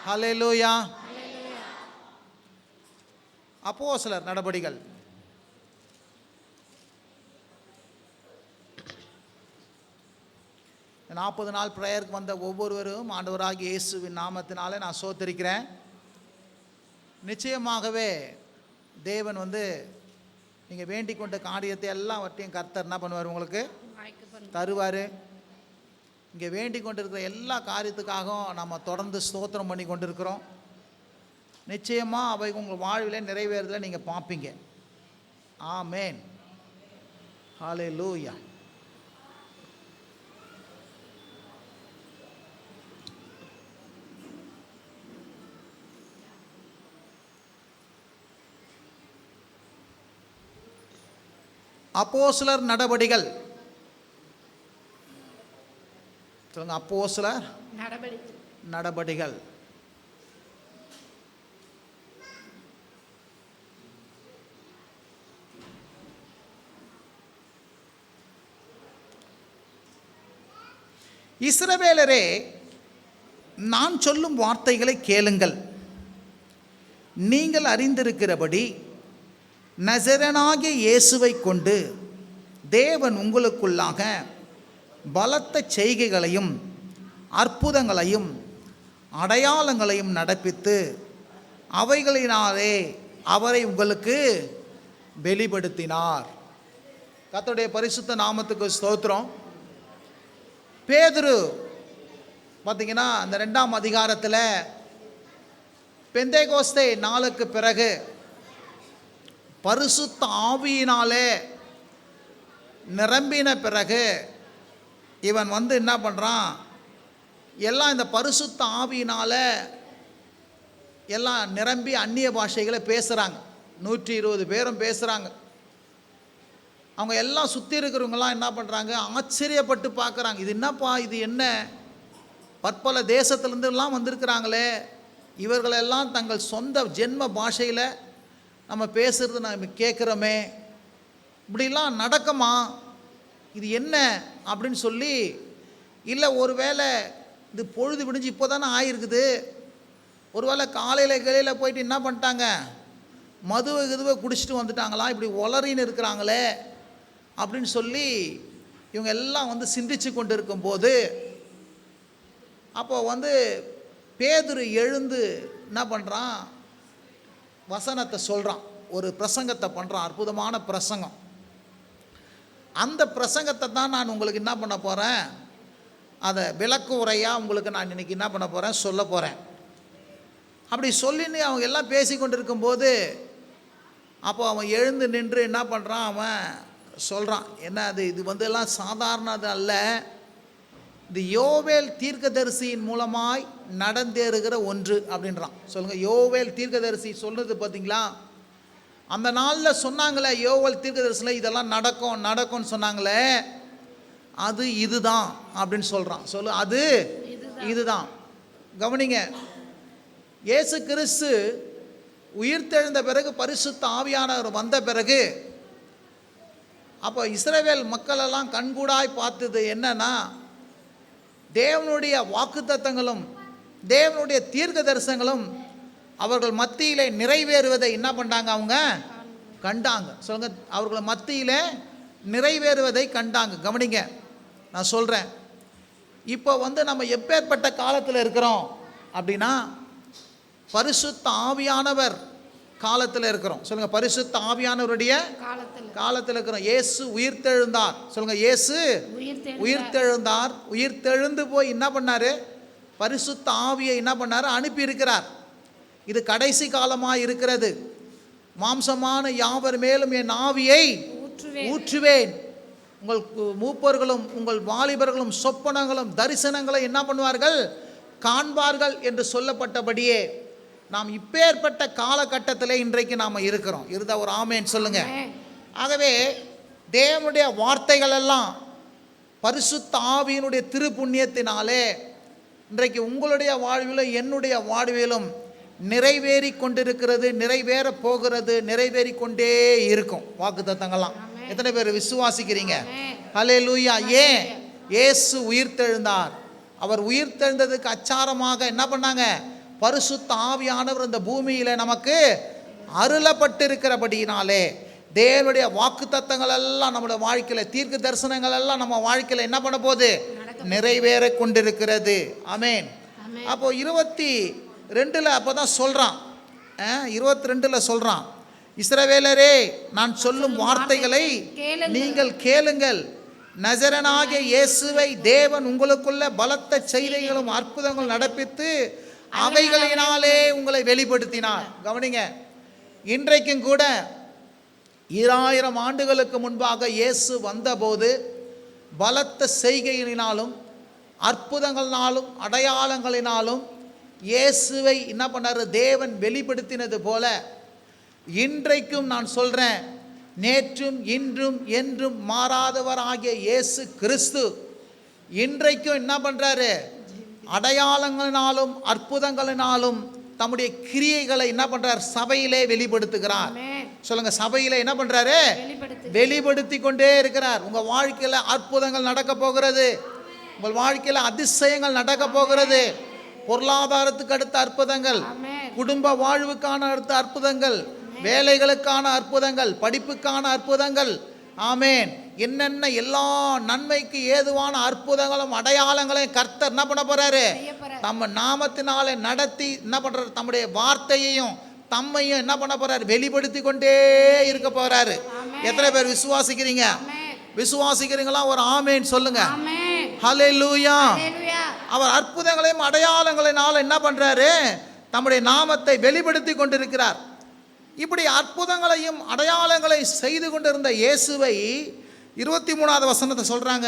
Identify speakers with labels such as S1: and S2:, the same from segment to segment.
S1: ஹல்லேலூயா. அப்போஸ்தலர் நடபடிகள் 40 நாள் பிரேயருக்கு வந்த ஒவ்வொருவரும் ஆண்டவராகிய இயேசுவின் நாமத்தினாலே நான் சோத்திருக்கிறேன். நிச்சயமாகவே தேவன் நீங்கள் வேண்டிக் கொண்ட காரியத்தை எல்லாவற்றையும் கர்த்தர் என்ன பண்ணுவார், உங்களுக்கு தருவார். இங்கே வேண்டிக் கொண்டிருக்கிற எல்லா காரியத்துக்காகவும் நம்ம தொடர்ந்து ஸ்தோத்திரம் பண்ணி கொண்டிருக்கிறோம். நிச்சயமாக அவை உங்கள் வாழ்வில் நிறைவேறுதலை நீங்கள் பார்ப்பீங்க. ஆமேன். ஹல்லேலூயா. அப்போஸ்தலர் நடபடிகள் சொல்லுங்க. அப்போஸ்தலர் நடபடிகள் இஸ்ரவேலரே, நான் சொல்லும் வார்த்தைகளை கேளுங்கள். நீங்கள் அறிந்திருக்கிறபடி நசரேயனாகிய இயேசுவை கொண்டு தேவன் உங்களுக்குள்ளாக பலத்த செய்கைகளையும் அற்புதங்களையும் அடையாளங்களையும் நடப்பித்து அவைகளினாலே அவரை உங்களுக்கு வெளிப்படுத்தினார். கர்த்தருடைய பரிசுத்த நாமத்துக்கு ஸ்தோத்திரம். பேதுரு பார்த்தீங்கன்னா அந்த 2ஆம் அதிகாரத்தில் பெந்தேகோஸ்தே நாளுக்கு பிறகு பரிசுத்த ஆவியினாலே நிரம்பின பிறகு இவன் என்ன பண்ணுறான், எல்லாம் இந்த பரிசுத்த ஆவியினால் எல்லாம் நிரம்பி அந்நிய பாஷைகளை பேசுகிறாங்க. 120 பேரும் பேசுகிறாங்க. அவங்க எல்லாம் சுற்றி இருக்கிறவங்களாம் என்ன பண்ணுறாங்க, ஆச்சரியப்பட்டு பார்க்குறாங்க. இது என்னப்பா, இது என்ன, பற்பல தேசத்துலேருந்துலாம் வந்திருக்கிறாங்களே, இவர்களெல்லாம் தங்கள் சொந்த ஜென்ம பாஷையில் நம்ம பேசுகிறது நம்ம கேட்குறோமே, இப்படிலாம் நடக்குமா, இது என்ன அப்படின்னு சொல்லி, இல்லை ஒருவேளை இது பொழுது விடிஞ்சு இப்போ தானே ஆகிருக்குது, ஒருவேளை காலையில் போயிட்டு என்ன பண்ணிட்டாங்க, மதுவை குடிச்சிட்டு வந்துட்டாங்களா, இப்படி உளறின்னு இருக்கிறாங்களே அப்படின்னு சொல்லி இவங்க எல்லாம் சிந்திச்சு கொண்டு இருக்கும்போது, அப்போ பேதுரு எழுந்து என்ன பண்ணுறான், வசனத்தை சொல்கிறான், ஒரு பிரசங்கத்தை பண்ணுறான், அற்புதமான பிரசங்கம். அந்த பிரசங்கத்தை தான் நான் உங்களுக்கு என்ன பண்ண போகிறேன், அதை விளக்கு உரையாக உங்களுக்கு நான் இன்றைக்கி என்ன பண்ண போகிறேன், சொல்ல போகிறேன். அப்படி சொல்லின்னு அவங்க எல்லாம் பேசி கொண்டு இருக்கும்போது, அப்போ அவன் எழுந்து நின்று என்ன பண்ணுறான், அவன் சொல்கிறான், என்ன அது, இது எல்லாம் சாதாரணது அல்ல, இது யோவேல் தீர்க்கதரிசியின் மூலமாய் நடந்தேறுகிற ஒன்று அப்படின்றான். சொல்லுங்கள், யோவேல் தீர்க்கதரிசி சொல்கிறது பார்த்தீங்களா, அந்த நாளில் சொன்னாங்களே யோவேல் தீர்க்கதரிசியில் இதெல்லாம் நடக்கும்னு சொன்னாங்களே, அது இதுதான் அப்படின்னு சொல்கிறான். அது இதுதான். கவனிங்க, இயேசு கிறிஸ்து உயிர்த்தெழுந்த பிறகு, பரிசுத்த ஆவியானவர் வந்த பிறகு, அப்போ இஸ்ரவேல் மக்களெல்லாம் கண்கூடாய் பார்த்தது என்னன்னா, தேவனுடைய வாக்குத்தத்தங்களும் தேவனுடைய தீர்க்க தரிசனங்களும் அவர்கள் மத்தியிலே நிறைவேறுவதை என்ன பண்ணாங்க, அவங்க கண்டாங்க. சொல்லுங்க, அவர்கள் மத்தியிலே நிறைவேறுவதை கண்டாங்க. கவனிங்க, நான் சொல்கிறேன், இப்போ நம்ம எப்பேற்பட்ட காலத்தில் இருக்கிறோம் அப்படின்னா, பரிசுத்த ஆவியானவர் காலத்தில் இருக்கிறோம். சொல்லுங்க, பரிசுத்த ஆவியானவருடைய காலத்தில் இருக்கிறோம். இயேசு உயிர்த்தெழுந்தார். சொல்லுங்க, இயேசு உயிர்த்தெழுந்தார். உயிர்த்தெழுந்து போய் என்ன பண்ணாரு, பரிசுத்த ஆவியை என்ன பண்ணாரு, அனுப்பி இருக்கிறார். இது கடைசி காலமாக இருக்கிறது. மாம்சமான யாவர் மேலும் என் ஆவியை ஊற்றுவேன். உங்கள் மூப்பர்களும் உங்கள் வாலிபர்களும் சொப்பனங்களும் தரிசனங்களை என்ன பண்ணுவார்கள், காண்பார்கள் என்று சொல்லப்பட்டபடியே நாம் இப்பேற்பட்ட காலகட்டத்தில் இன்றைக்கு நாம் இருக்கிறோம். இருந்தால் ஒரு ஆமேன் சொல்லுங்க. ஆகவே தேவனுடைய வார்த்தைகள் எல்லாம் பரிசுத்த ஆவியினுடைய திருப்புண்ணியத்தினாலே இன்றைக்கு உங்களுடைய வாழ்விலும் என்னுடைய வாழ்விலும் நிறைவேறி கொண்டிருக்கிறது, நிறைவேற போகிறது, நிறைவேறி கொண்டே இருக்கும் வாக்குத்தத்தங்கள்லாம். எத்தனை பேர் விசுவாசிக்கிறீங்க? ஹல்லேலூயா. ஏன்? இயேசு உயிர்த்தெழுந்தார். அவர் உயிர் தெழுந்ததுக்கு அச்சாரமாக என்ன பண்ணாங்க? பரிசுத்த ஆவியானவர் இந்த பூமியில் நமக்கு அருளப்பட்டிருக்கிறபடியினாலே தேவனுடைய வாக்குத்தத்தங்கள் எல்லாம் நம்முடைய வாழ்க்கையில், தீர்க்க தரிசனங்கள் எல்லாம் நம்ம வாழ்க்கையில் என்ன பண்ண போகுது? நிறைவேற கொண்டிருக்கிறது. ஆமென். அப்போ 22 அப்போ தான் சொல்கிறான், 22 சொல்கிறான், இஸ்ரவேலரே, நான் சொல்லும் வார்த்தைகளை நீங்கள் கேளுங்கள். நசரனாகிய இயேசுவை தேவன் உங்களுக்குள்ள பலத்த செய்திகளும் அற்புதங்கள் நடப்பித்து அவைகளினாலே உங்களை வெளிப்படுத்தினார். கவனிங்க, இன்றைக்கும் கூட 2000 ஆண்டுகளுக்கு முன்பாக இயேசு வந்தபோது பலத்த செய்கையினாலும் அற்புதங்களினாலும் அடையாளங்களினாலும் இயேசுவை என்ன பண்ணார்? தேவன் வெளிப்படுத்தினது போல இன்றைக்கும் நான் சொல்கிறேன், நேற்றும் இன்றும் என்றும் மாறாதவராகிய இயேசு கிறிஸ்து இன்றைக்கும் என்ன பண்ணுறாரு? அடையாளங்களினாலும் அற்புதங்களினாலும் தம்முடைய கிரியைகளை என்ன பண்றார்? சபையிலே வெளிப்படுத்துகிறார். சொல்லுங்க, சபையிலே என்ன பண்றாரு? வெளிப்படுத்தி கொண்டே இருக்கிறார். உங்க வாழ்க்கையில அற்புதங்கள் நடக்க போகிறது. உங்கள் வாழ்க்கையில அதிசயங்கள் நடக்க போகிறது. பொருளாதாரத்துக்கு அடுத்த அற்புதங்கள், குடும்ப வாழ்வுக்கான அடுத்த அற்புதங்கள், வேலைகளுக்கான அற்புதங்கள், படிப்புக்கான அற்புதங்கள். ஆமேன். என்னென்ன எல்லா நன்மைக்கு ஏதுவான அற்புதங்களும் அடையாளங்களையும் கர்த்தர் என்ன பண்ண போறாரு? நம்ம நாமத்தினாலே நடத்தி என்ன பண்றாரு? தம்முடைய வார்த்தையையும் தம்மையும் என்ன பண்ண போறாரு? வெளிப்படுத்தி கொண்டே இருக்க போறாரு. எத்தனை பேர் விசுவாசிக்கிறீங்க? விசுவாசிக்கிறீங்களா? ஒரு ஆமேன் சொல்லுங்க. ஹல்லேலூயா. அவர் அற்புதங்களையும் அடையாளங்களினால என்ன பண்றாரு? தம்முடைய நாமத்தை வெளிப்படுத்தி கொண்டிருக்கிறார். இப்படி அற்புதங்களையும் அடையாளங்களை செய்து கொண்டிருந்த இயேசுவை 23வது வசனத்தை சொல்றாங்க,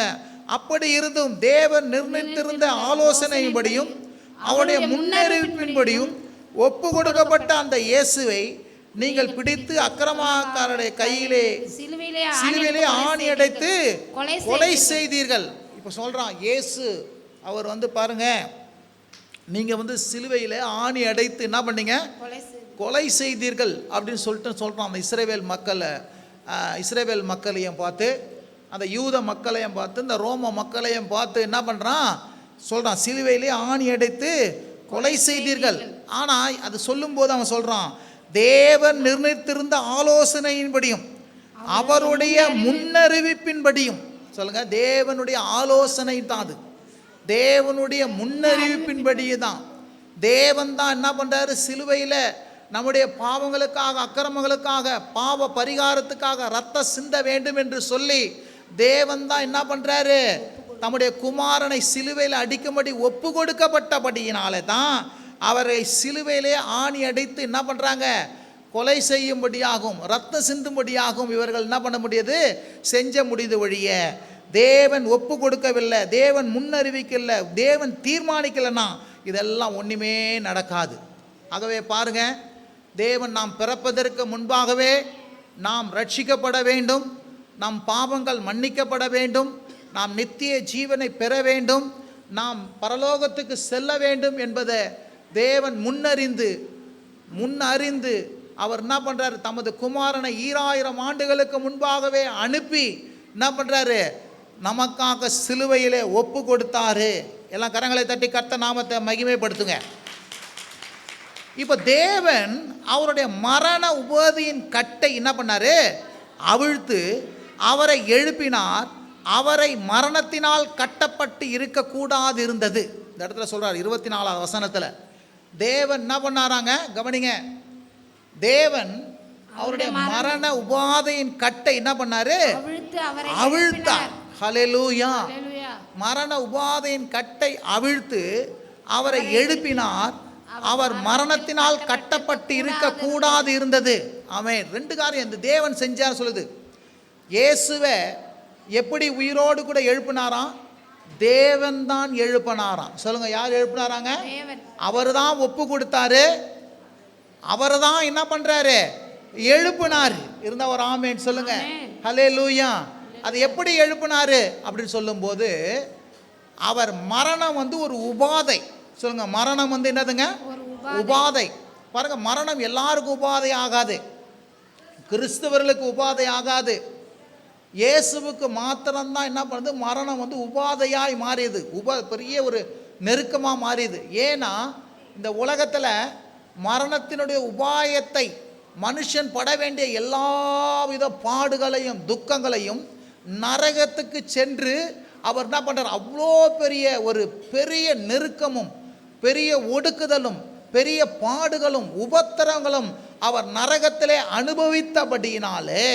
S1: அப்படி இருந்தும் தேவன் நிர்ணயித்திருந்த ஆலோசனையின்படியும் அவருடைய முன்னறிவிப்பின்படியும் ஒப்பு கொடுக்கப்பட்ட அந்த இயேசுவை நீங்கள் பிடித்து அக்கிரமக்காரருடைய கையிலே சிலுவையிலே ஆணி அடைத்து கொலை செய்தீர்கள். இப்போ சொல்றான் இயேசு, அவர் பாருங்க, நீங்க சிலுவையிலே ஆணி அடைத்து என்ன பண்ணீங்க? கொலை செய்தீர்கள் அப்படின்னு சொல்கிறான். அந்த இஸ்ரவேல் மக்களையும் பார்த்து, அந்த யூத மக்களையும் பார்த்து, இந்த ரோம மக்களையும் பார்த்து என்ன பண்ணுறான்? சொல்கிறான், சிலுவையிலே ஆணி அடைத்து கொலை செய்தீர்கள். ஆனால் அது சொல்லும்போது அவன் சொல்கிறான், தேவன் நிர்ணயித்திருந்த ஆலோசனையின்படியும் அவருடைய முன்னறிவிப்பின்படியும். சொல்லுங்க, தேவனுடைய ஆலோசனை தான் அது. தேவனுடைய முன்னறிவிப்பின்படியே தான் தேவன் தான் என்ன பண்ணுறாரு? சிலுவையில் நம்முடைய பாவங்களுக்காக, அக்கிரமங்களுக்காக, பாவ பரிகாரத்துக்காக ரத்தம் சிந்த வேண்டும் என்று சொல்லி தேவன் தான் என்ன பண்ணுறாரு? தம்முடைய குமாரனை சிலுவையில் அடிக்கும்படி ஒப்பு கொடுக்கப்பட்டபடியினாலே தான் அவரை சிலுவையிலே ஆணி அடைத்து என்ன பண்ணுறாங்க? கொலை செய்யும்படியாகும், ரத்தம் சிந்தும்படியாகும் இவர்கள் என்ன பண்ண முடியாது? செஞ்ச முடியுது ஒழிய தேவன் ஒப்பு கொடுக்கவில்லை, தேவன் முன்னறிவிக்கல, தேவன் தீர்மானிக்கலைன்னா இதெல்லாம் ஒன்றுமே நடக்காது. ஆகவே பாருங்க, தேவன் நாம் பிறப்பதற்கு முன்பாகவே நாம் ரட்சிக்கப்பட வேண்டும், நம் பாவங்கள் மன்னிக்கப்பட வேண்டும், நாம் நித்திய ஜீவனை பெற வேண்டும், நாம் பரலோகத்துக்கு செல்ல வேண்டும் என்பதை தேவன் முன்னறிந்து அவர் என்ன பண்ணுறாரு? தமது குமாரனை 2000 ஆண்டுகளுக்கு முன்பாகவே அனுப்பி என்ன பண்ணுறாரு? நமக்காக சிலுவையிலே ஒப்பு கொடுத்தாரு. எல்லாம் கரங்களை தட்டி கர்த்தர் நாமத்தை மகிமைப்படுத்துங்க. இப்போ தேவன் அவருடைய மரண உபாதியின் கட்டை என்ன பண்ணாரு? அவிழ்த்து அவரை எழுப்பினார். அவரை மரணத்தினால் கட்டப்பட்டு இருக்கக்கூடாது இருந்தது. இந்த இடத்துல சொல்றார் 24வது வசனத்தில். தேவன் என்ன பண்ணாராங்க? கவனிங்க, தேவன் அவருடைய மரண உபாதையின் கட்டை என்ன பண்ணாரு? அவிழ்த்தார். ஹல்லேலூயா. மரண உபாதையின் கட்டை அவிழ்த்து அவரை எழுப்பினார். அவர் மரணத்தினால் கட்டப்பட்டு இருக்க கூடாது இருந்தது. ஆமென். 2 காரியம் இந்த தேவன் செஞ்சார் சொல்லுது. இயேசுவை எப்படி உயிரோடு கூட எழுப்பினாராம்? தேவன் தான் எழுப்பினாராம். சொல்லுங்க, யார் எழுப்பினாராங்க? அவர் தான் ஒப்பு கொடுத்தாரு, அவர் தான் என்ன பண்றாரு? எழுப்பினார். இருந்தா ஒரு ஆமென் சொல்லுங்க. ஹல்லேலூயா. அது எப்படி எழுப்பினாரு அப்படின்னு சொல்லும்போது, அவர் மரணம் ஒரு உபாதை. சொல்லுங்க, மரணம் என்னதுங்க? உபாதை. பாருங்க, மரணம் எல்லாருக்கும் உபாதை ஆகாது, கிறிஸ்தவர்களுக்கு உபாதை ஆகாது. இயேசுவுக்கு மாத்திரம்தான் என்ன பண்ணுது? மரணம் உபாதையாய் மாறியது. பெரிய ஒரு நெருக்கமாக மாறியது. ஏன்னா இந்த உலகத்தில் மரணத்தினுடைய உபாயத்தை மனுஷன் பட வேண்டிய எல்லாவித பாடுகளையும் துக்கங்களையும் நரகத்துக்கு சென்று அவர் என்ன பண்ணுறார், அவ்வளோ பெரிய நெருக்கமும் பெரிய ஒடுக்குதலும் பெரிய பாடுகளும் உபத்திரங்களும் அவர் நரகத்திலே அனுபவித்தபடியினாலே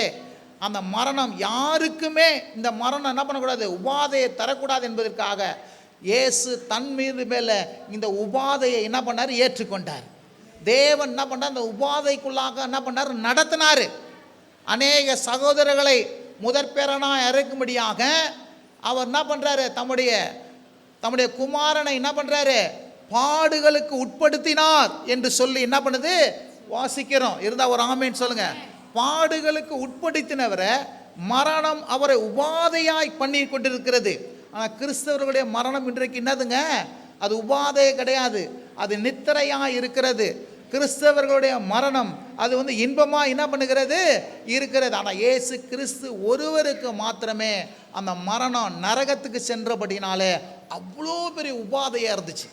S1: அந்த மரணம் யாருக்குமே இந்த மரணம் என்ன பண்ணக்கூடாது, உபாதையை தரக்கூடாது என்பதற்காக இயேசு தன் மேலே இந்த உபாதையை என்ன பண்ணார், ஏற்றுக்கொண்டார். தேவன் என்ன பண்ணார், அந்த உபாதைக்குள்ளாக என்ன பண்ணார், நடத்தினார். அநேக சகோதரர்களை முதற்பேரனாக இறக்கும்படியாக அவர் என்ன பண்ணுறாரு, தம்முடைய குமாரனை என்ன பண்ணுறாரு, பாடுகளுக்கு உட்படுத்தினார் என்று சொல்லி என்ன பண்ணுது வாசிக்கிறோம். இருந்தால் ஒரு ஆமேன்னு சொல்லுங்க. பாடுகளுக்கு உட்படுத்தினவரை மரணம் அவரை உபாதையாய் பண்ணி கொண்டிருக்கிறது. ஆனால் கிறிஸ்தவர்களுடைய மரணம் இன்றைக்கு என்னதுங்க, அது உபாதையே கிடையாது, அது நித்திரையாக இருக்கிறது. கிறிஸ்தவர்களுடைய மரணம் அது இன்பமாக என்ன பண்ணுகிறது இருக்கிறது. ஆனால் இயேசு கிறிஸ்து ஒருவருக்கு மாத்திரமே அந்த மரணம் நரகத்துக்கு சென்றபடினாலே அவ்வளோ பெரிய உபாதையாக இருந்துச்சு.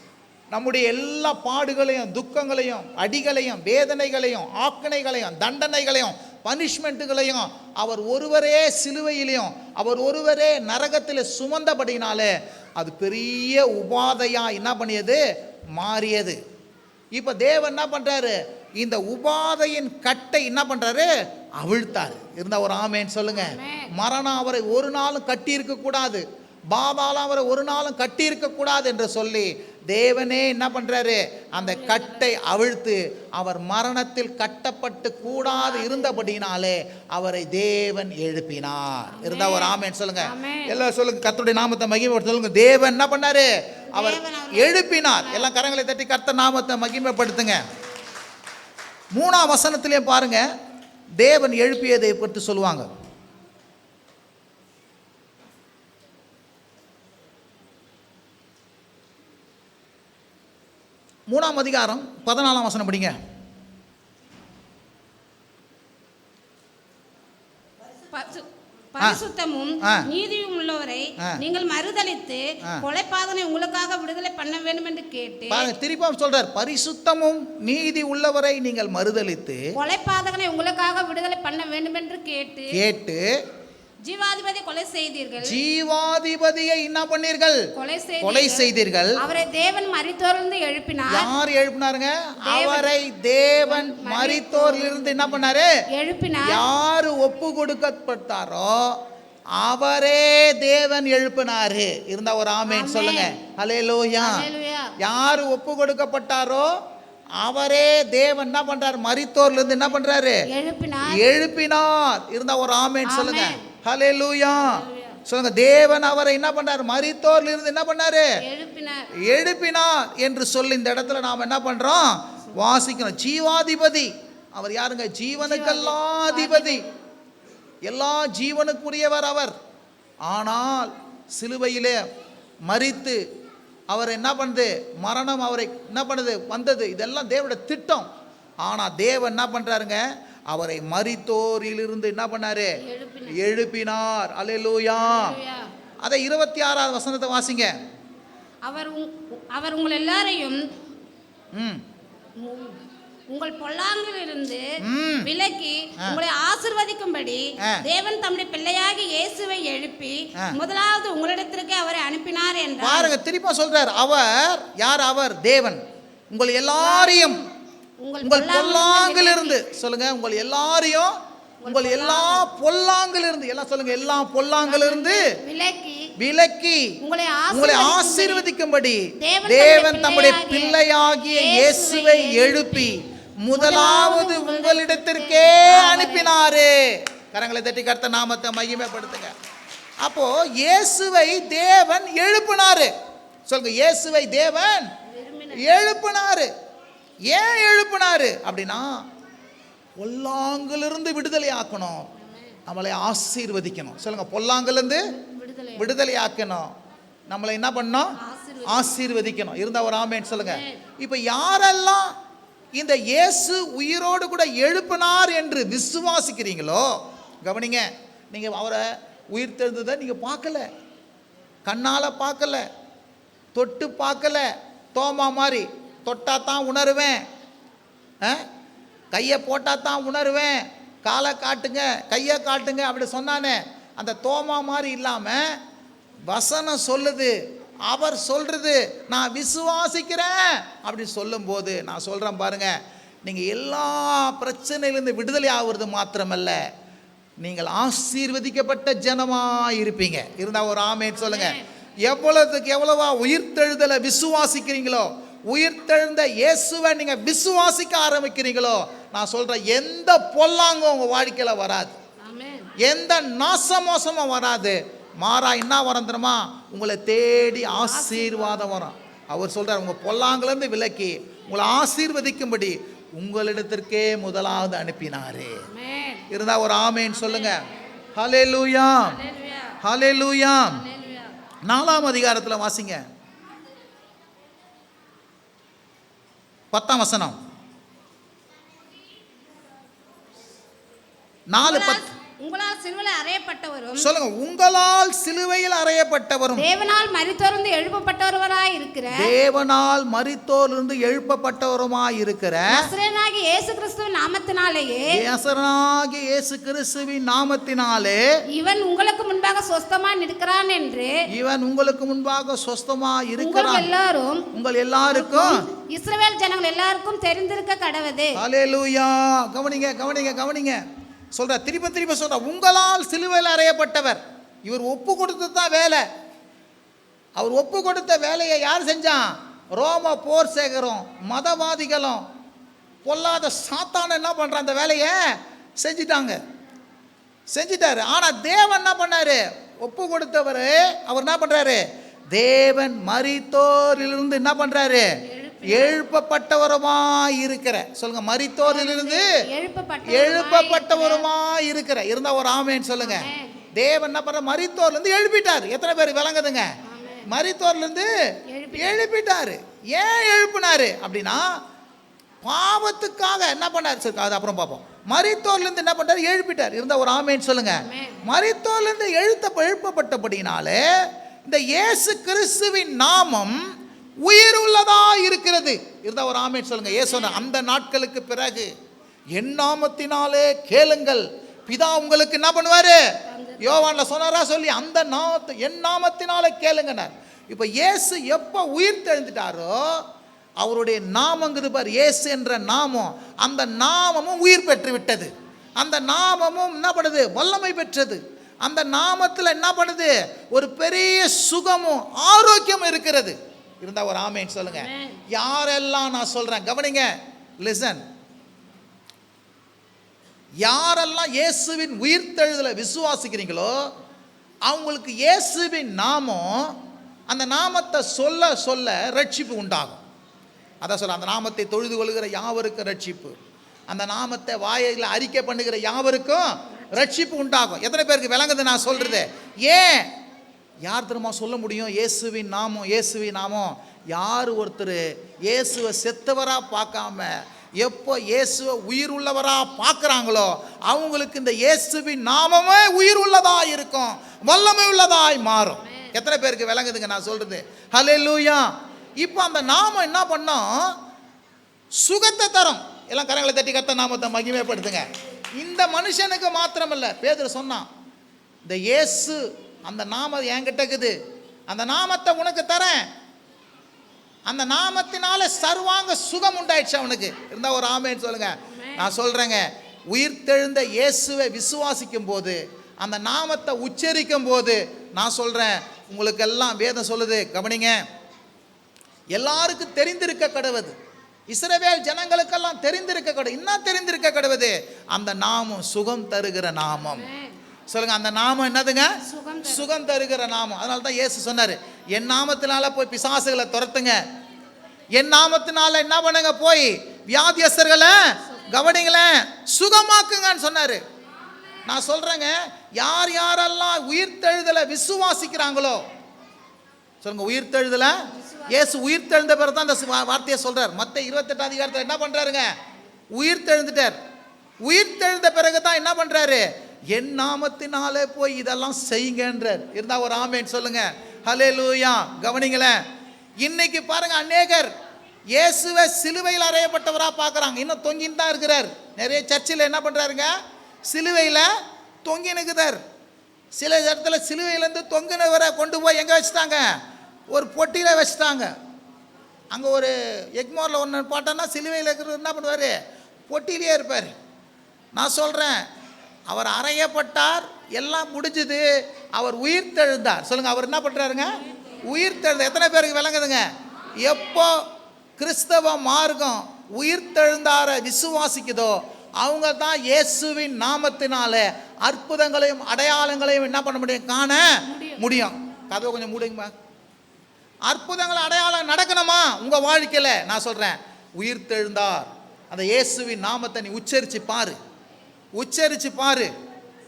S1: நம்முடைய எல்லா பாடுகளையும் துக்கங்களையும் அடிகளையும் வேதனைகளையும் ஆக்கணைகளையும் தண்டனைகளையும் பனிஷ்மெண்ட்டுகளையும் அவர் ஒருவரே சிலுவையிலையும் அவர் ஒருவரே நரகத்தில் சுமந்தபடினாலே அது பெரிய உபாதையாக என்ன பண்ணியது, மாறியது. இப்போ தேவன் என்ன பண்ணுறாரு, இந்த உபாதையின் கட்டை என்ன பண்ணுறாரு, அவிழ்த்தார். இருந்தால் ஒரு ஆமேன்னு சொல்லுங்க. மரணம் அவரை ஒரு நாளும் கட்டி இருக்கக்கூடாது, பாதாளம் அவரை ஒரு நாளும் கட்டி இருக்கக்கூடாது என்று சொல்லி தேவனே என்ன பண்ணுறாரு, அந்த கட்டை அவிழ்த்து அவர் மரணத்தில் கட்டப்பட்டு கூடாது இருந்தபடினாலே அவரை தேவன் எழுப்பினார். இருந்தால் ஒரு ஆமேன்னு சொல்லுங்க. எல்லாம் சொல்லுங்க, கர்த்தருடைய நாமத்தை மகிமைப்படுத்த சொல்லுங்க. தேவன் என்ன பண்ணாரு, அவர் எழுப்பினார். எல்லாம் கரங்களை தட்டி கர்த்தர் நாமத்தை மகிமைப்படுத்துங்க. 3ஆம் வசனத்திலே பாருங்க, தேவன் எழுப்பியதை பற்றி சொல்லுவாங்க. 3ஆம் அதிகாரம் 14ஆம் வசனம் படிங்க.
S2: பரிசுத்தமும் நீதியும் உள்ளவரை நீங்கள் மறுதலித்து கொலைபாதனை உங்களுக்காக விடுதலை பண்ண வேண்டும் என்று கேட்டு,
S1: திருப்பி சொல்றார், பரிசுத்தமும் நீதி உள்ளவரை நீங்கள் மறுதலித்து
S2: கொலைபாதகனை உங்களுக்காக விடுதலை பண்ண வேண்டும் என்று கேட்டு
S1: ஜீவாதிபதியை என்ன பண்ணீர்கள், கொலை செய்தீர்கள்.
S2: அவரை தேவன் மரித்தோரிலிருந்து எழுப்பினார்.
S1: யார் எழுப்பினாருங்க, அவரை தேவன் மரித்தோரிலிருந்து என்ன பண்ணாரு, எழுப்பினார். யாரு ஒப்பு கொடுக்கப்பட்டாரோ அவரே தேவன் எழுப்பினாரு. இருந்தா ஒரு ஆமேன் சொல்லுங்க. ஹல்லேலூயா. யாரு ஒப்பு கொடுக்கப்பட்டாரோ அவரே தேவன் என்ன பண்றாரு, மரித்தோரிலிருந்து என்ன பண்றாரு, எழுப்பினார். இருந்தா ஒரு ஆமேன் சொல்லுங்க. ஹல்லேலூயா சொல்லுங்க. தேவன் அவரை என்ன பண்ணார், மரித்தோரில் இருந்து என்ன பண்ணாரு, எழுப்பினார் என்று சொல்லி இந்த இடத்துல நாம் என்ன பண்றோம், வாசிக்கணும். ஜீவாதிபதி அவர் யாருங்க, ஜீவனுக்கெல்லாம் அதிபதி, எல்லா ஜீவனுக்குரியவர் அவர். ஆனால் சிலுவையிலே மரித்து அவர் என்ன பண்ணுது, மரணம் அவரை என்ன பண்ணுது வந்தது, இதெல்லாம் தேவனுடைய திட்டம். ஆனால் தேவன் என்ன பண்றாருங்க, அவரை மரித்தோரிலிருந்து என்ன பண்ணாரு, எழுப்பினார். அல்லேலூயா. அதை 26ஆவது வசனத்தை வாசிங்க.
S2: அவர் உங்கள் எல்லாரையும் உங்கள் பொல்லாங்கிலிருந்து விலக்கி உங்களை ஆசீர்வதிக்கும்படி தேவன் தம்முடைய பிள்ளையாகி இயேசுவை எழுப்பி முதலாவது உங்களிடத்திற்கு அவரை அனுப்பினார் என்றார்.
S1: பாருங்க, திருப்பி சொல்றார். அவர் யார், அவர் தேவன் உங்கள் எல்லாரையும் உங்கள் பொல்லாங்கிலிருந்து சொல்லுங்க, உங்கள் எல்லாரையும் உங்கள் எல்லா பொல்லாங்கிலிருந்து, எல்லாம் சொல்லுங்க, எல்லா பொல்லாங்கிலிருந்து விலக்கி உங்களை ஆசீர்வதிக்கும்படி தேவன் தம்முடைய பிள்ளையாகிய இயேசுவை எழுப்பி முதலாவது உங்களிடத்திற்கே அனுப்பினாரு. கரங்களை தட்டி கர்த்தர் நாமத்தை மகிமைப்படுத்துங்க. அப்போ இயேசுவை தேவன் எழுப்பினாரு. சொல்லுங்க, இயேசுவை தேவன் எழுப்பினாரு. ஏன் எழுப்பினாரு அப்படின்னா, பொல்லாங்கிலிருந்து விடுதலை ஆக்கணும், நம்மளை ஆசீர்வதிக்கணும். சொல்லுங்க, பொல்லாங்கிலிருந்து விடுதலை ஆக்கணும், நம்மளை என்ன பண்ணணும், ஆசீர்வதிக்கணும். இருந்தா ஒரு ஆமேன் சொல்லுங்க. இப்ப யாரெல்லாம் இந்த இயேசு உயிரோடு கூட எழுப்பினார் என்று விசுவாசிக்கிறீங்களோ, கவனிங்க, நீங்க அவரை உயிர் தெழுந்ததை நீங்க பார்க்கல, கண்ணால பார்க்கல, தொட்டு பார்க்கல, தோமா மாதிரி தொட்டா தான் உணருவேன், கையை போட்டால் தான் உணருவேன், காலை காட்டுங்க கையை காட்டுங்க அப்படி சொன்னானே, அந்த தோமா மாதிரி இல்லாமல் வசனம் சொல்லுது, அவர் சொல்கிறது நான் விசுவாசிக்கிறேன் அப்படி சொல்லும்போது நான் சொல்கிறேன் பாருங்க, நீங்கள் எல்லா பிரச்சனையிலேருந்து விடுதலை ஆகுறது மாத்திரமல்ல, நீங்கள் ஆசீர்வதிக்கப்பட்ட ஜனமாக இருப்பீங்க. இருந்தால் ஒரு ஆமேன்னு சொல்லுங்க. எவ்வளவுக்கு எவ்வளவா உயிர்த்தெழுதலை விசுவாசிக்கிறீங்களோ, உயிர்த்தெழுந்த இயேசுவை நீங்கள் விசுவாசிக்க ஆரம்பிக்கிறீங்களோ, நான் சொல்கிறேன் எந்த பொல்லாங்கும் உங்கள் வாழ்க்கையில் வராது, எந்த நாசமோசமும் வராது. மாறா என்ன வரும் தெரியுமா? உங்களை தேடி ஆசீர்வாதம் வரும். அவர் சொல்கிறார், உங்கள் பொல்லாங்கிலேருந்து விலக்கி உங்களை ஆசீர்வதிக்கும்படி உங்களிடத்திற்கே முதலாவது அனுப்பினாரே. இருந்தால் ஒரு ஆமேன்னு சொல்லுங்க. ஹல்லேலூயா, ஹல்லேலூயா. 4ஆம் அதிகாரத்தில் வாசிங்க, 10ஆம் வசனம். 4:10.
S2: உங்களால் சிலுவையில் அறையப்பட்டவரும்,
S1: சொல்லுங்க, உங்களால் சிலுவையில் அறையப்பட்டவரும்,
S2: தேவனால் மரித்தோரிலிருந்து எழுப்பப்பட்டவருமாய் இருக்கிற,
S1: தேவனால் மரித்தோரிலிருந்து எழுப்பப்பட்டவருமாய் இருக்கிற
S2: நசரேயனாகிய இயேசு கிறிஸ்துவின் நாமத்தினாலேயே,
S1: நசரேயனாகிய இயேசு கிறிஸ்துவின் நாமத்தினாலே
S2: இவன் உங்களுக்கு முன்பாக சொஸ்தமாய் நிற்கிறான் என்று,
S1: இவன் உங்களுக்கு முன்பாக சொஸ்தமாய் இருக்கிறான், உங்கள் எல்லாருக்கும்
S2: இஸ்ரவேல் ஜனங்கள் எல்லாருக்கும் தெரிந்திருக்க கடவது.
S1: ஹல்லேலூயா. கவனிங்க கவனிங்க கவனிங்க. சொல்ற, திரும்ப சொல்ற, உங்களால் சிலுவையில் அறையப்பட்டவர். இவர் ஒப்பு கொடுத்தது தான் வேலை. அவர் ஒப்பு கொடுத்த வேலையை யார் செஞ்சான்? ரோம போர் சேகரும் மதவாதிகளும் பொல்லாத சாத்தான என்ன பண்றான்? அந்த வேலையை செஞ்சிட்டாரு. ஆனா தேவன் என்ன பண்ணாரு? ஒப்பு கொடுத்தவர் அவர் என்ன பண்றாரு? தேவன் மரித்தோரிலிருந்து என்ன பண்றாரு? எழுப்பப்பட்டவருமாய் இருக்கிற. சொல்லுங்க, மரித்தோரிலிருந்து எழுப்பப்பட்டவருமாய் இருக்கிற. இருந்தா ஒரு ஆமேன்னு சொல்லுங்க. தேவன் என்ன பண்ற? மரித்தோர்லேருந்து எழுப்பிட்டார். எத்தனை பேர் விளங்குதுங்க? மரித்தோர்லேருந்து எழுப்பிட்டாரு. ஏன் எழுப்பினாரு அப்படின்னா, பாவத்துக்காக என்ன பண்ணார்? சரி, அது அப்புறம் பார்ப்போம். மரித்தோர்லேருந்து என்ன பண்ணார்? எழுப்பிட்டார். இருந்தா ஒரு ஆமேன்னு சொல்லுங்க. மரித்தோர்லேருந்து எழுப்பப்பட்டபடினாலே இந்த இயேசு கிறிஸ்துவின் நாமம் உயிர் உள்ளதா இருக்கிறது. இருந்தா ஒரு ஆமேன் சொல்லுங்க. இயேசு அந்த நாட்களுக்கு பிறகு என் நாமத்தினாலே கேளுங்கள், பிதா உங்களுக்கு என்ன பண்ணுவாரு? யோவான்ல சொன்னாரா சொல்லி, அந்த என் நாமத்தினாலே கேளுங்க. இப்ப இயேசு எப்ப உயிர் தெழுந்துட்டாரோ, அவருடைய நாமங்குது பார், இயேசு என்ற நாமம், அந்த நாமமும் உயிர் பெற்று விட்டது. அந்த நாமமும் என்ன பண்ணுது? வல்லமை பெற்றது. அந்த நாமத்தில் என்ன பண்ணுது? ஒரு பெரிய சுகமும் ஆரோக்கியமும் இருக்கிறது. இருந்தா ஒரு ஆமேன் சொல்லுங்க. யாரெல்லாம் நான் சொல்றேன் கவனிங்க, லிசன். யாரெல்லாம் இயேசுவின் உயிர்த்தெழுதலை விசுவாசிக்கிறீங்களோ, அவங்களுக்கு இயேசுவின் நாமம், அந்த நாமத்தை சொல்ல சொல்ல ரட்சிப்பு உண்டாகும். அதான் சொல்ல, அந்த நாமத்தை தொழுது கொள்கிற யாவருக்கும் ரட்சிப்பு, அந்த நாமத்தை வாயில அறிக்கை பண்ணுகிற யாவருக்கும் ரட்சிப்பு உண்டாகும். எத்தனை பேருக்கு விளங்குது நான் சொல்றது? ஏன் யார் தெரியுமா சொல்ல முடியும்? இயேசுவின் நாமம், இயேசுவின் நாமம். யார் ஒருத்தர் இயேசுவை செத்தவராக பார்க்காம எப்போ இயேசுவை உயிர் உள்ளவராக பார்க்குறாங்களோ, அவங்களுக்கு இந்த இயேசுவின் நாமமே உயிர் உள்ளதாக இருக்கும், வல்லமை உள்ளதாய் மாறும். எத்தனை பேருக்கு விளங்குதுங்க நான் சொல்றது? ஹல்லேலூயா. இப்போ அந்த நாமம் என்ன பண்ணோம்? சுகத்தை தரும். எல்லாம் கரங்களை தட்டி கத்த நாமத்தை மகிமைப்படுத்துங்க. இந்த மனுஷனுக்கு மாத்திரமல்ல, பேதுரு சொன்னான், இந்த இயேசு அந்த நாமம் என்கிட்ட இருக்குது, அந்த நாமத்தை உனக்கு தரேன். அந்த நாமத்தினால சர்வாங்க சுகம் உண்டாயிடுச்சு அவனுக்கு. இருந்தா ஒரு ஆமேன்னு சொல்லுங்க. நான் சொல்றேங்க, உயிர்த்தெழுந்த இயேசுவை விசுவாசிக்கும் போது, அந்த நாமத்தை உச்சரிக்கும் போது, நான் சொல்றேன் உங்களுக்கு எல்லாம் வேதம் சொல்லுது கவனிங்க, எல்லாருக்கும் தெரிந்திருக்க கடவுது. இஸ்ரவேல் ஜனங்களுக்கெல்லாம் தெரிந்திருக்க கடவுது. என்ன தெரிந்திருக்க கடவுது? அந்த நாமம் சுகம் தருகிற நாமம். சொல்லுங்க, அந்த நாமம் என்னதுங்க? சுகம் தருகிற நாமம். அதனால தான் இயேசு சொன்னாரு, என் நாமத்தினால போய் பிசாசுகளை துரத்துங்க, என் நாமத்தினால என்ன பண்ணுங்க, போய் வியாதியஸ்தர்களை கவனிங்களேன் சுகமாக்குங்கன்னு சொன்னாரு. நான் சொல்றேங்க, யார் யாரெல்லாம் உயிர்த்தெழுதலை விசுவாசிக்கிறாங்களோ, சொல்லுங்க, உயிர்த்தெழுதலை இயேசு உயிர்த்தெழுந்த பிறகு தான் அந்த வார்த்தையை சொல்றார். மத்தேயு 28 அதிகாரத்தில் என்ன பண்றாருங்க? உயிர்த்தெழுந்துட்டார். உயிர்த்தெழுந்த பிறகு தான் என்ன பண்றாரு? என் நாமத்தினாலே போய் இதெல்லாம் செய்யுங்கன்றார். இருந்தா ஒரு ஆமேன் சொல்லுங்க. ஹல்லேலூயா. கவனிங்களேன், இன்னைக்கு பாருங்க, அநேகர் இயேசுவை சிலுவையில் அறையப்பட்டவராக பார்க்குறாங்க. இன்னும் தொங்கின்னு தான் இருக்கிறார். நிறைய சர்ச்சில் என்ன பண்ணுறாருங்க, சிலுவையில் தொங்கி நிற்கிறார். சில இடத்துல சிலுவையிலேருந்து தொங்கினவரை கொண்டு போய் எங்கே வச்சுட்டாங்க, ஒரு பொட்டியில் வச்சுட்டாங்க. அங்கே ஒரு எக்மோரில் ஒன்று போட்டோன்னா சிலுவையில் இருக்கிறவர் என்ன பண்ணுவார், பொட்டியிலே இருப்பார். நான் சொல்கிறேன், அவர் அறையப்பட்டார், எல்லாம் முடிஞ்சுது, அவர் உயிர் தெழுந்தார். சொல்லுங்கள், அவர் என்ன பண்ணுறாருங்க, உயிர் தெழுந்த. எத்தனை பேருக்கு விளங்குதுங்க? எப்போ கிறிஸ்தவ மார்க்கம் உயிர் தெழுந்தார விசுவாசிக்குதோ அவங்க தான் இயேசுவின் நாமத்தினால அற்புதங்களையும் அடையாளங்களையும் என்ன பண்ண முடியும், காண முடியும். கதவை கொஞ்சம் மூடுங்கம்மா. அற்புதங்கள் அடையாளம் நடக்கணுமா உங்கள் வாழ்க்கையில்? நான் சொல்கிறேன், உயிர் தெழுந்தார் அந்த இயேசுவின் நாமத்தை நீ உச்சரித்து பாரு, உச்சரித்து பாரு.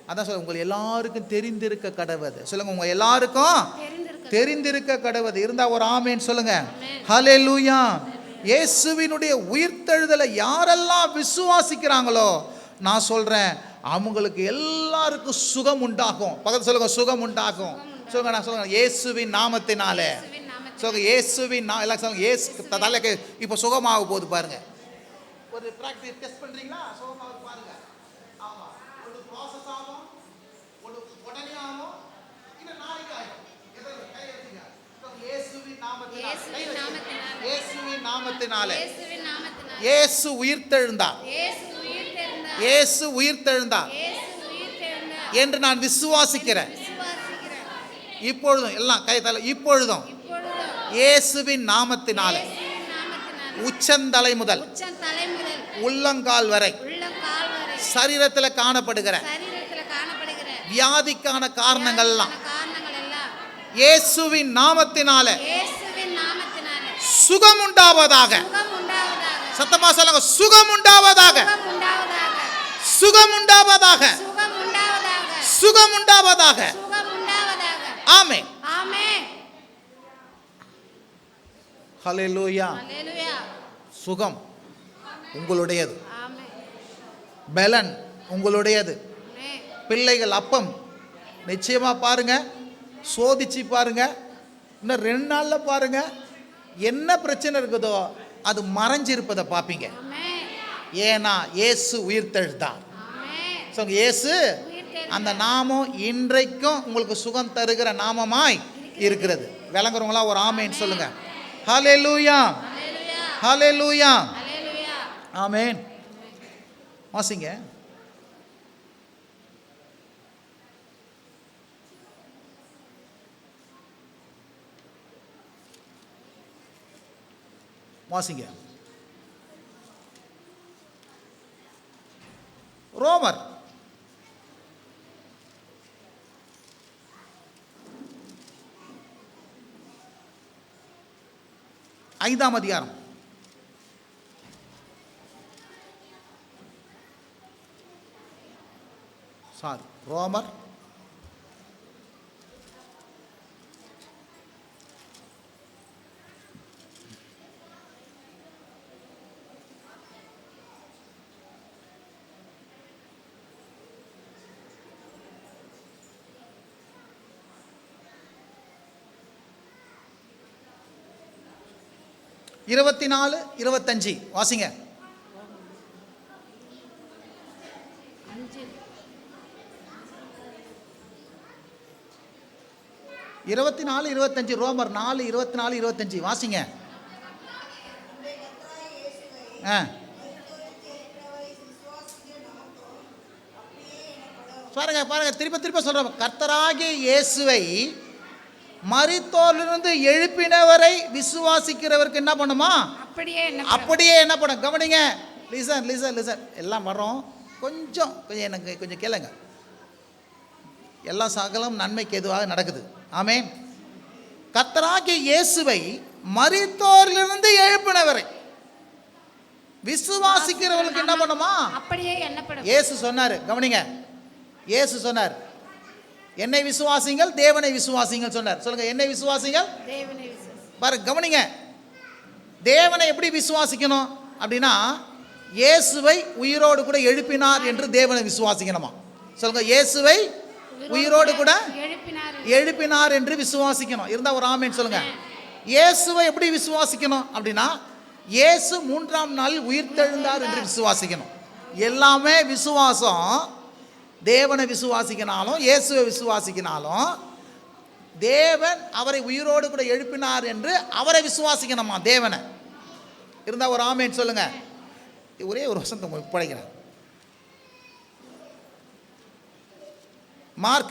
S1: அதான் சொல்ல, உங்கள் எல்லாருக்கும் தெரிந்திருக்க கடவுது. சொல்லுங்க, உங்கள் எல்லாருக்கும் தெரிந்திருக்க கடவுது. இருந்தால் ஒரு ஆமேன்னு சொல்லுங்க. ஹல்லேலூயா. இயேசுவினுடைய உயிர்த்தெழுதலை யாரெல்லாம் விசுவாசிக்கிறாங்களோ நான் சொல்கிறேன், அவங்களுக்கு எல்லாருக்கும் சுகம் உண்டாகும். பக்கத்தில் சொல்லுங்க, சுகம் உண்டாகும். சொல்லுங்க, நான் சொல்லுங்க, இயேசுவின் நாமத்தினால சொல்லுங்க, இயேசுவின் எல்லாம் சொல்லுங்க, இயேசு தலைக்கு இப்போ சுகமாக போகுது பாருங்க. ஒரு ப்ராக்டிஸ் டெஸ்ட் பண்ணுறீங்களா, சுகமாக பாருங்க. ஆமாம், ஒரு ப்ராசஸ் ஆகும், ஒரு உடனே ஆகும், இன்னும் நாளைக்கு ஆகும். கை வச்சுங்க. இயேசுவின் நாமத்தினால, இயேசுவின் நாமத்தினால, இயேசு உயிர்த்தெழுந்தார், இயேசு உயிர்த்தெழுந்தார் என்று நான் விசுவாசிக்கிறேன். இப்பொழுதும் எல்லாம் கை தலை, இப்பொழுதும் இயேசுவின் நாமத்தினால உச்சந்தலை முதல் உள்ளங்கால் வரை சரீரத்தில் காணப்படுகிற வியாதிக்கான காரணங்கள்லாம் இயேசுவின் நாமத்தினால சுகம் உண்டாவதாக. சத்தமா சொல்லுங்க, சுகம் உண்டாவதாக, சுகம் உண்டாவதாக, சுகம் உண்டாவதாக. ஆமென். ஹல்லேலூயா. சுகம் உங்களுடையது, பலன் உங்களுடையது. பிள்ளைகள் அப்பம் நிச்சயமா பாருங்க, சோதிச்சு பாருங்க. இன்னும் 2 நாளில் பாருங்க, என்ன பிரச்சனை இருக்குதோ அது மறைஞ்சிருப்பதை பார்ப்பீங்க. ஏன்னா இயேசு உயிர்த்தெழுந்தார். இயேசு அந்த நாமம் இன்றைக்கும் உங்களுக்கு சுகம் தருகிற நாமமாய் இருக்கிறது. விளங்குறவங்களா ஒரு ஆமேன் சொல்லுங்க. ஹல்லேலூயா, ஹல்லேலூயா, ஆமேன். வாசிங்க. வாசிங்க. ரோமர் 5ஆம் அதிகாரம். ரோமர் 24, 25 வாசிங்க. 24, 25 ரோமர் 4, 24, 25 வாசிங்க. பாருங்க பாருங்க, திருப்ப சொல்றோம். கர்த்தராகிய இயேசுவை மரித்தோரிலிருந்து எழுப்பினவரை விசுவாசிக்கிறவருக்கு என்ன பண்ணுமா, அப்படியே என்ன பண்ணும். கவனிங்க, லிசன் எல்லாம் வரோம். கொஞ்சம் எனக்கு கொஞ்சம் கேளுங்க. எல்லா சகலம் நன்மைக்கு எதுவாக நடக்குது. ஆமென். கர்த்தராகிய இயேசுவை மரித்தோரிலிருந்து எழுப்பினவரை விசுவாசிக்கிறவர்களுக்கு என்ன பண்ணுமா, அப்படியே எண்ணப்படும். இயேசு சொன்னார், கவனிங்க, இயேசு சொன்னார், என்னை விசுவாசிங்கள் தேவனை விசுவாசிங்கள் சொன்னார். சொல்லுங்க, என்னை விசுவாசிங்கள் தேவனை விசுவாசிங்கள். பாருங்க, கவனிங்க, தேவனை எப்படி விசுவாசிக்கணும் அப்படின்னா, இயேசுவை உயிரோடு கூட எழுப்பினார் என்று தேவனை விசுவாசிக்கணுமா. சொல்லுங்க, இயேசுவை உயிரோடு கூட எழுப்பினார் என்று விசுவாசிக்கணும். இருந்தா ஒரு ஆமென் சொல்லுங்க. இயேசுவை எப்படி விசுவாசிக்கணும் அப்படின்னா, இயேசு 3ஆம் நாளில் உயிர்த்தெழுந்தார் என்று விசுவாசிக்கணும். எல்லாமே விசுவாசம். தேவனை விசுவாசிக்கினாலும் இயேசுவை விசுவாசிக்கினாலும் தேவன் அவரை உயிரோடு கூட எழுப்பினார் என்று அவரை விசுவாசிக்கணுமா தேவனை. இருந்தால் ஒரு ஆமேன் சொல்லுங்க. ஒரே ஒரு வசனத்தை படிக்கிறேன். மார்க்